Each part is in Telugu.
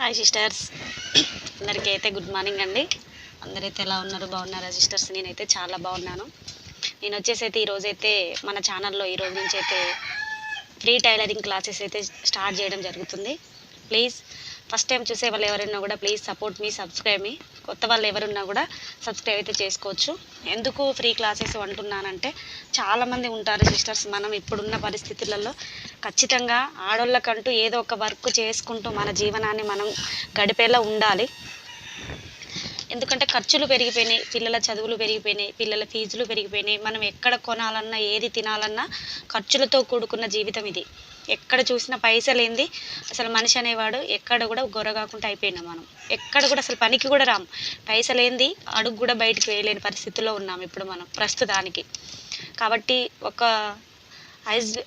హాయ్ సిస్టర్స్, అందరికీ అయితే గుడ్ మార్నింగ్ అండి. అందరైతే ఎలా ఉన్నారు? బాగున్నారా సిస్టర్స్? నేనైతే చాలా బాగున్నాను. నేను వచ్చేసి అయితే ఈరోజైతే మన ఛానల్లో ఈరోజు నుంచి అయితే ఫ్రీ టైలరింగ్ క్లాసెస్ అయితే స్టార్ట్ చేయడం జరుగుతుంది. ప్లీజ్ ఫస్ట్ టైం చూసే వాళ్ళు ఎవరైనా కూడా ప్లీజ్ సపోర్ట్ మీ, సబ్స్క్రైబ్ మీ. కొత్త వాళ్ళు ఎవరున్నా కూడా సబ్స్క్రైబ్ అయితే చేసుకోవచ్చు. ఎందుకు ఫ్రీ క్లాసెస్ అంటున్నానంటే చాలామంది ఉంటారు సిస్టర్స్, మనం ఇప్పుడున్న పరిస్థితులలో ఖచ్చితంగా ఆడోళ్ళకంటూ ఏదో ఒక వర్క్ చేసుకుంటూ మన జీవనాన్ని మనం గడిపేలా ఉండాలి. ఎందుకంటే ఖర్చులు పెరిగిపోయినాయి, పిల్లల చదువులు పెరిగిపోయినాయి, పిల్లల ఫీజులు పెరిగిపోయినాయి. మనం ఎక్కడ కొనాలన్నా, ఏది తినాలన్నా ఖర్చులతో కూడుకున్న జీవితం ఇది. ఎక్కడ చూసినా పైసలేంది అసలు మనిషి అనేవాడు ఎక్కడ కూడా గొర్రగాకుండా అయిపోయినాం. మనం ఎక్కడ కూడా అసలు పనికి కూడా రాము. పైసలేంది అడుగు కూడా బయటికి వేయలేని పరిస్థితుల్లో ఉన్నాం ఇప్పుడు మనం ప్రస్తుతానికి. కాబట్టి ఒక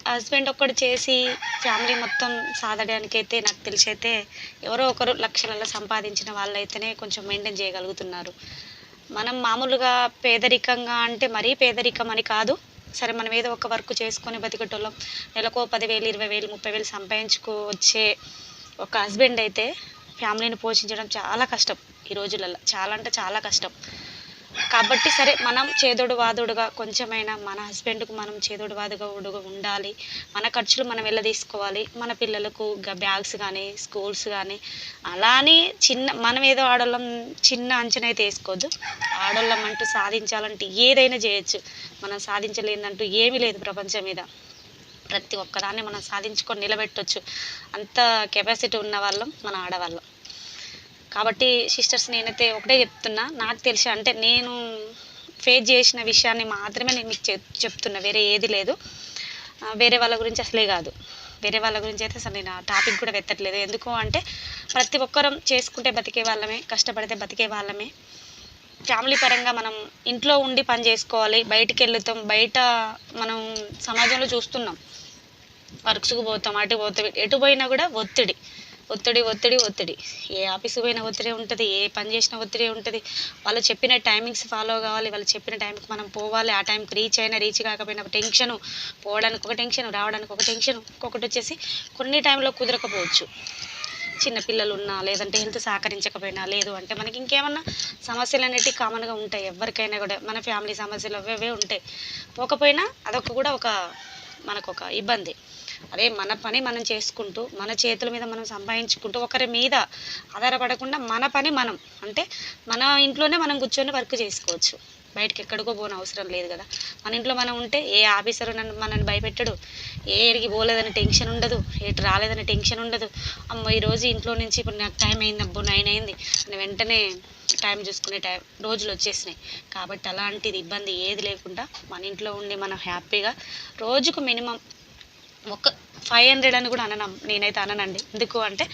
హస్బెండ్ ఒక్కడు చేసి ఫ్యామిలీ మొత్తం సాధడానికైతే నాకు తెలిసి అయితే ఎవరో ఒకరు లక్షలలో సంపాదించిన వాళ్ళైతేనే కొంచెం మెయింటైన్ చేయగలుగుతున్నారు. మనం మామూలుగా పేదరికంగా అంటే మరీ పేదరికం అని కాదు, సరే మనం ఏదో ఒక వర్క్ చేసుకొని బతికేటోళ్ళం. నెలకో 10,000, 20,000, 30,000 సంపాదించుకోవచ్చే ఒక హస్బెండ్ అయితే ఫ్యామిలీని పోషించడం చాలా కష్టం ఈ రోజులలో, చాలా అంటే చాలా కష్టం. కాబట్టి సరే మనం చేదోడు వాదోడుగా కొంచెమైనా మన హస్బెండ్కు మనం చేదోడు వాదోడుగా ఉండాలి. మన ఖర్చులు మనం తీసుకోవాలి. మన పిల్లలకు బ్యాగ్స్ కానీ, స్కూల్స్ కానీ, అలా అని మనం ఏదో ఆడోళ్ళం చిన్న అంచనా అయితే వేసుకోవద్దు. ఆడోళ్ళం అంటూ సాధించాలంటే ఏదైనా చేయొచ్చు. మనం సాధించలేదంటూ ఏమీ లేదు ప్రపంచం మీద. ప్రతి ఒక్కదాన్ని మనం సాధించుకొని నిలబెట్టవచ్చు. అంత కెపాసిటీ ఉన్న వాళ్ళం మన ఆడవాళ్ళం. కాబట్టి సిస్టర్స్, నేనైతే ఒకటే చెప్తున్నా, నాకు తెలిసి అంటే నేను ఫేస్ చేసిన విషయాన్ని మాత్రమే నేను మీకు చెప్తున్నా, వేరే ఏది లేదు. వేరే వాళ్ళ గురించి అసలే కాదు, వేరే వాళ్ళ గురించి అయితే అసలు నేను ఆ టాపిక్ కూడా వెతట్లేదు. ఎందుకు అంటే ప్రతి ఒక్కరం చేసుకుంటే బతికే వాళ్ళమే, కష్టపడితే బతికే వాళ్ళమే. ఫ్యామిలీ పరంగా మనం ఇంట్లో ఉండి పని చేసుకోవాలి. బయటికి వెళ్తాం, బయట మనం సమాజంలో చూస్తున్నాం, వర్క్స్కి పోతాం, అటు పోతాం, ఎటు పోయినా కూడా ఒత్తిడి ఒత్తిడి ఒత్తిడి ఒత్తిడి. ఏ ఆఫీసు పోయినా ఒత్తిడి ఉంటుంది, ఏ పని చేసినా ఒత్తిడి ఉంటుంది. వాళ్ళు చెప్పిన టైమింగ్స్ ఫాలో కావాలి, వాళ్ళు చెప్పిన టైంకి మనం పోవాలి. ఆ టైంకి రీచ్ కాకపోయినా టెన్షను, పోవడానికి ఒక టెన్షన్, రావడానికి ఒక టెన్షన్. ఇంకొకటి వచ్చేసి కొన్ని టైంలో కుదరకపోవచ్చు, చిన్నపిల్లలు ఉన్నా, లేదంటే హెల్త్ సహకరించకపోయినా, లేదు అంటే మనకి ఇంకేమన్నా సమస్యలు అనేటివి కామన్గా ఉంటాయి ఎవరికైనా కూడా. మన ఫ్యామిలీ సమస్యలు అవే ఉంటాయి. పోకపోయినా అదొక కూడా మనకు ఒక ఇబ్బంది. అదే మన పని మనం చేసుకుంటూ, మన చేతుల మీద మనం సంపాదించుకుంటూ, ఒకరి మీద ఆధారపడకుండా మన పని మనం, అంటే మన ఇంట్లోనే మనం కూర్చొని వర్క్ చేసుకోవచ్చు. బయటకి ఎక్కడికో పోని అవసరం లేదు కదా. మన ఇంట్లో మనం ఉంటే ఏ ఆఫీసరు మనల్ని భయపెట్టడు, ఏడికి పోలేదని టెన్షన్ ఉండదు, ఎటు రాలేదని టెన్షన్ ఉండదు. అమ్మో ఈరోజు ఇంట్లో నుంచి ఇప్పుడు నాకు టైం అయింది, అబ్బో 9 అయింది అని వెంటనే టైం చూసుకునే రోజులు వచ్చేసినాయి. కాబట్టి అలాంటిది ఇబ్బంది ఏది లేకుండా మన ఇంట్లో ఉండి మనం హ్యాపీగా రోజుకు మినిమం ఒక 500 అని కూడా నేనైతే అననండి. ఎందుకు అంటే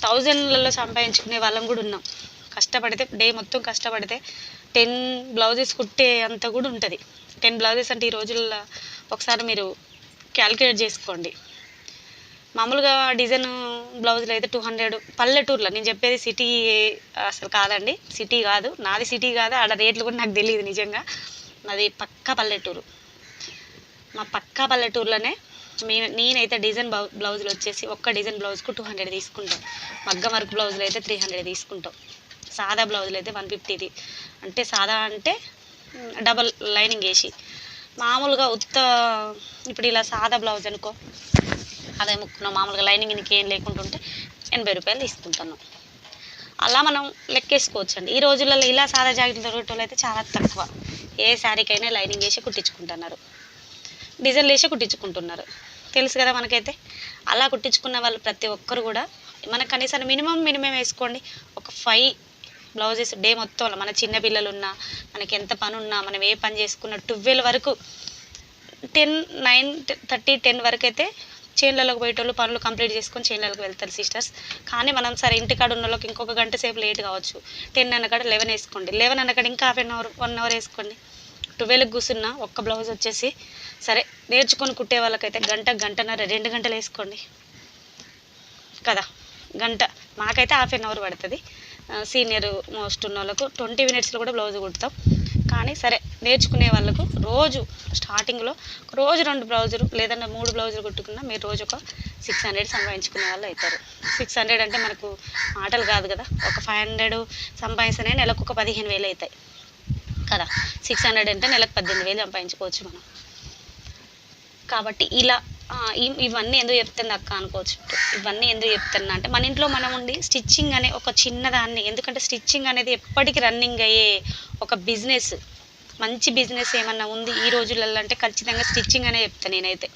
1000లలో సంపాదించుకునే వాళ్ళం కూడా ఉన్నాం. కష్టపడితే డే మొత్తం కష్టపడితే 10 బ్లౌజెస్ కుట్టే అంత కూడా ఉంటుంది. 10 బ్లౌజెస్ అంటే ఈ రోజుల్లో ఒకసారి మీరు క్యాలిక్యులేట్ చేసుకోండి. మామూలుగా డిజైన్ బ్లౌజులు అయితే 200. పల్లెటూరులో నేను చెప్పేది సిటీ అసలు కాదండి, సిటీ కాదు, నాది సిటీ కాదు, ఆడ రేట్లు కూడా నాకు తెలియదు నిజంగా. నాది పక్కా పల్లెటూరు. మా పక్కా పల్లెటూరులోనే నేనైతే డిజైన్ బ్లౌజులు వచ్చేసి ఒక్క డిజైన్ బ్లౌజ్కు 200 తీసుకుంటాం. మగ్గం వర్క్ బ్లౌజులు అయితే 300 తీసుకుంటాం. సాదా బ్లౌజులు అయితే 150. అంటే సాదా అంటే డబల్ లైనింగ్ వేసి, మామూలుగా ఇప్పుడు ఇలా సాదా బ్లౌజ్ అనుకో, అదే ముక్కున మామూలుగా లైనింగ్ ఇంకేం లేకుంటుంటే 80 రూపాయలు తీసుకుంటున్నాం. అలా మనం లెక్కేసుకోవచ్చు అండి. ఈ రోజులలో ఇలా సాదా జాకెట్లు దొరికేటోళ్ళు అయితే చాలా తక్కువ. ఏ శారీకైనా లైనింగ్ వేసి కుట్టించుకుంటున్నారు, డిజైన్లు వేసి కుట్టించుకుంటున్నారు, తెలుసు కదా మనకైతే. అలా కుట్టించుకున్న వాళ్ళు ప్రతి ఒక్కరు కూడా మనకు కనీసం మినిమం వేసుకోండి, ఒక 5 బ్లౌజెస్ డే మొత్తంలో. మన చిన్న పిల్లలు ఉన్నా, మనకి ఎంత పని ఉన్నా, మనం ఏ పని చేసుకున్నా 12 వరకు, 10, 9, 30, 10 వరకు అయితే చేన్లలోకి పోయేటోళ్ళు పనులు కంప్లీట్ చేసుకొని చేన్లలోకి వెళ్తారు సిస్టర్స్. కానీ మనం సరే ఇంటికాడ ఉన్న వాళ్ళకి ఇంకొక గంట సేపు లేట్ కావచ్చు. 10 అన్నకాడ 11 వేసుకోండి, 11 అన్నకాడ ఇంకా హాఫ్ అన్ అవర్ 1 అవర్ వేసుకోండి. 12కి కూర్చున్న ఒక్క బ్లౌజ్ వచ్చేసి సరే నేర్చుకొని కుట్టే వాళ్ళకైతే గంటన్నర 2 గంటలు వేసుకోండి కదా. గంట మాకైతే హాఫ్ అన్ అవర్ పడుతుంది. సీనియర్ మోస్ట్ ఉన్న వాళ్ళకు 20 మినిట్స్లో కూడా బ్లౌజ్ కుడతాం. కానీ సరే నేర్చుకునే వాళ్ళకు రోజు స్టార్టింగ్లో రోజు 2 బ్లౌజులు లేదన్నా 3 బ్లౌజులు కుట్టుకున్నా మీరు రోజు ఒక 600 సంపాదించుకునే వాళ్ళు అవుతారు. 600 అంటే మనకు మాటలు కాదు కదా, ఒక 500 సంపాదిస్తేనే నెలకు ఒక 15,000 అవుతాయి కదా. 600 అంటే నెలకు 18,000 సంపాదించుకోవచ్చు మనం. కాబట్టి ఇలా ఇవన్నీ ఎందుకు చెప్తుంది అక్క అనుకోవచ్చు. ఇవన్నీ ఎందుకు చెప్తున్నా అంటే మన ఇంట్లో మనం ఉండి స్టిచ్చింగ్ అనే ఒక చిన్నదాన్ని, ఎందుకంటే స్టిచ్చింగ్ అనేది ఎప్పటికీ రన్నింగ్ అయ్యే ఒక బిజినెస్, మంచి బిజినెస్ ఏమన్నా ఉంది ఈ రోజులలో అంటే ఖచ్చితంగా స్టిచ్చింగ్ అనే చెప్తాను నేనైతే.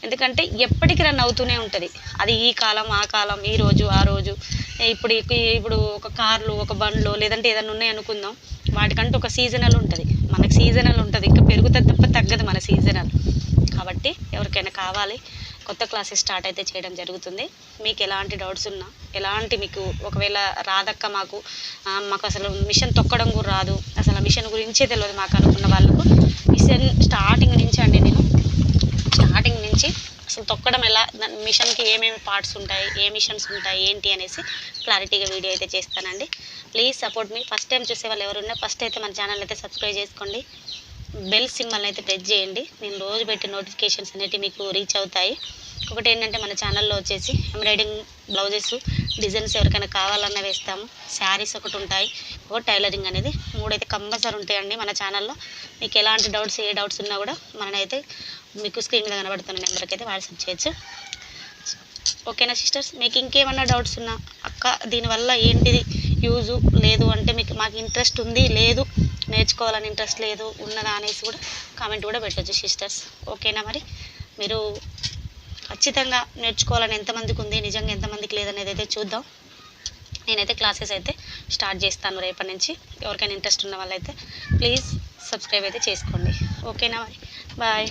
ఎందుకంటే ఎప్పటికీ రన్ అవుతూనే ఉంటుంది. అది ఈ కాలం ఆ కాలం, ఈ రోజు ఆ రోజు. ఇప్పుడు ఒక కార్లు ఒక బండ్లు లేదంటే ఏదైనా ఉన్నాయి అనుకుందాం, వాటికంటూ ఒక సీజనల్ ఉంటుంది. మనకు సీజనల్ ఉంటుంది, ఇంకా పెరుగుతుంది తప్ప తగ్గదు మన సీజనల్. కాబట్టి ఎవరికైనా కావాలి, కొత్త క్లాసెస్ స్టార్ట్ అయితే చేయడం జరుగుతుంది. మీకు ఎలాంటి డౌట్స్ ఉన్నా, ఎలాంటి మీకు ఒకవేళ రాదక్క మాకు అసలు మిషన్ తొక్కడం కూడా రాదు, అసలు ఆ మిషన్ గురించే తెలియదు మాకు అనుకున్న వాళ్ళకు, మిషన్ స్టార్టింగ్ నుంచి అండి నేను స్టార్టింగ్ నుంచి అసలు తొక్కడం ఎలా, మిషన్కి ఏమేమి పార్ట్స్ ఉంటాయి, ఏ మిషన్స్ ఉంటాయి ఏంటి అనేసి క్లారిటీగా వీడియో అయితే చేస్తానండి. Please support me. First time చూసే వాళ్ళు ఎవరున్నా ఫస్ట్ అయితే మన ఛానల్ అయితే సబ్స్క్రైబ్ చేసుకోండి, బెల్ సింబల్ అయితే ప్రెస్ చేయండి. నేను రోజు పెట్టి నోటిఫికేషన్స్ అనేవి మీకు రీచ్ అవుతాయి. ఒకటి ఏంటంటే మన ఛానల్లో వచ్చేసి ఎంబ్రాయిడింగ్ బ్లౌజెస్ డిజైన్స్ ఎవరికైనా కావాలన్నా వేస్తాము, శారీస్ ఒకటి ఉంటాయి, ఒక టైలరింగ్ అనేది 3 అయితే కంపల్సరీ ఉంటాయండి మన ఛానల్లో. మీకు ఎలాంటి డౌట్స్ ఏ డౌట్స్ ఉన్నా కూడా మననైతే మీకు స్క్రీన్ మీద కనబడుతున్న నెంబర్కి అయితే వాట్సాప్ చేయొచ్చు. ఓకేనా సిస్టర్స్? మీకు ఇంకేమన్నా డౌట్స్ ఉన్నా అక్క దీనివల్ల ఏంటిది యూజు లేదు అంటే మాకు ఇంట్రెస్ట్ ఉంది లేదు నేర్చుకోవాలని ఇంట్రెస్ట్ లేదు ఉన్నదా అనేసి కూడా కామెంట్ కూడా పెట్టచ్చు సిస్టర్స్. ఓకేనా? మరి మీరు ఖచ్చితంగా నేర్చుకోవాలని ఎంతమందికి ఉంది, నిజంగా ఎంతమందికి లేదనేది అయితే చూద్దాం. నేనైతే క్లాసెస్ అయితే స్టార్ట్ చేస్తాను రేపటి నుంచి. ఎవరికైనా ఇంట్రెస్ట్ ఉన్న వాళ్ళైతే ప్లీజ్ సబ్స్క్రైబ్ అయితే చేసుకోండి. ఓకేనా? మరి బాయ్.